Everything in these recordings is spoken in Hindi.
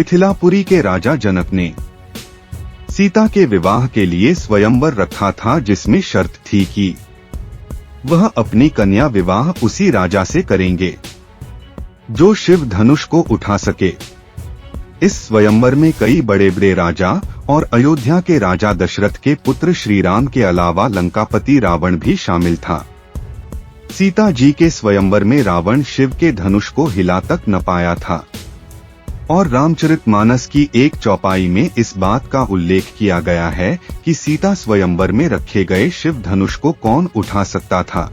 मिथिलापुरी के राजा जनक ने सीता के विवाह के लिए स्वयंवर रखा था, जिसमें शर्त थी कि वह अपनी कन्या विवाह उसी राजा से करेंगे जो शिव धनुष को उठा सके। इस स्वयंवर में कई बड़े बड़े राजा और अयोध्या के राजा दशरथ के पुत्र श्री राम के अलावा लंकापति रावण भी शामिल था। सीता जी के स्वयंवर में रावण शिव के धनुष को हिला तक न पाया था और रामचरितमानस की एक चौपाई में इस बात का उल्लेख किया गया है कि सीता स्वयंवर में रखे गए शिव धनुष को कौन उठा सकता था।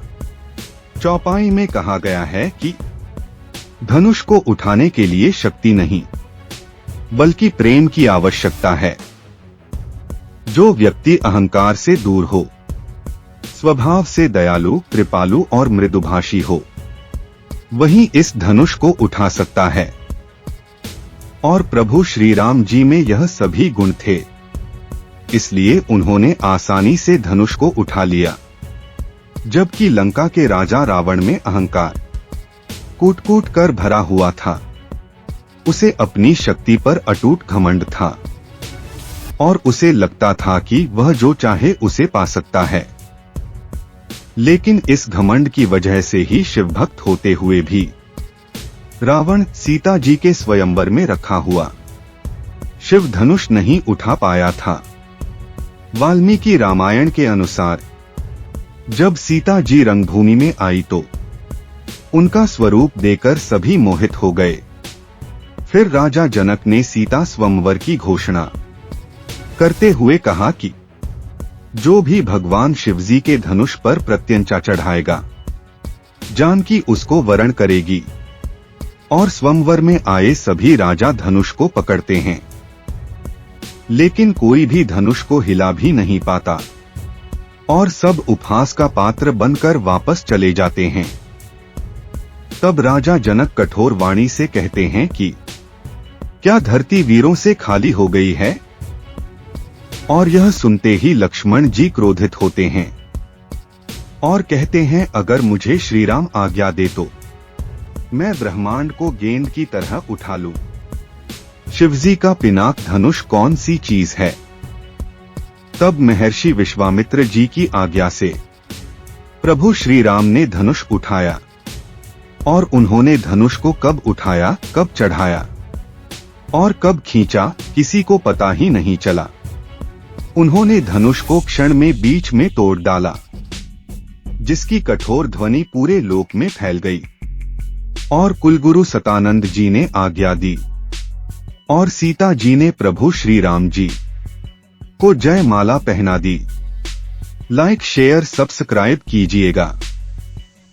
चौपाई में कहा गया है कि धनुष को उठाने के लिए शक्ति नहीं बल्कि प्रेम की आवश्यकता है। जो व्यक्ति अहंकार से दूर हो, स्वभाव से दयालु, कृपालु और मृदुभाषी हो, वही इस धनुष को उठा सकता है। और प्रभु श्री राम जी में यह सभी गुण थे, इसलिए उन्होंने आसानी से धनुष को उठा लिया। जबकि लंका के राजा रावण में अहंकार कूट कूट कर भरा हुआ था। उसे अपनी शक्ति पर अटूट घमंड था और उसे लगता था कि वह जो चाहे उसे पा सकता है। लेकिन इस घमंड की वजह से ही शिव भक्त होते हुए भी रावण सीता जी के स्वयंवर में रखा हुआ शिव धनुष नहीं उठा पाया था। वाल्मीकि रामायण के अनुसार जब सीता जी रंगभूमि में आई तो उनका स्वरूप देखकर सभी मोहित हो गए। फिर राजा जनक ने सीता स्वयंवर की घोषणा करते हुए कहा कि जो भी भगवान शिवजी के धनुष पर प्रत्यंचा चढ़ाएगा, जानकी उसको वरण करेगी। और स्वयंवर में आए सभी राजा धनुष को पकड़ते हैं, लेकिन कोई भी धनुष को हिला भी नहीं पाता और सब उपहास का पात्र बनकर वापस चले जाते हैं। तब राजा जनक कठोर वाणी से कहते हैं कि क्या धरती वीरों से खाली हो गई है? और यह सुनते ही लक्ष्मण जी क्रोधित होते हैं और कहते हैं, अगर मुझे श्री राम आज्ञा दे तो मैं ब्रह्मांड को गेंद की तरह उठा लूं। शिवजी का पिनाक धनुष कौन सी चीज है? तब महर्षि विश्वामित्र जी की आज्ञा से प्रभु श्री राम ने धनुष उठाया और उन्होंने धनुष को कब उठाया, कब चढ़ाया और कब खींचा, किसी को पता ही नहीं चला। उन्होंने धनुष को क्षण में बीच में तोड़ डाला, जिसकी कठोर ध्वनि पूरे लोक में फैल गई। और कुलगुरु सतानंद जी ने आज्ञा दी और सीता जी ने प्रभु श्री राम जी को जय माला पहना दी। लाइक, शेयर, सब्सक्राइब कीजिएगा।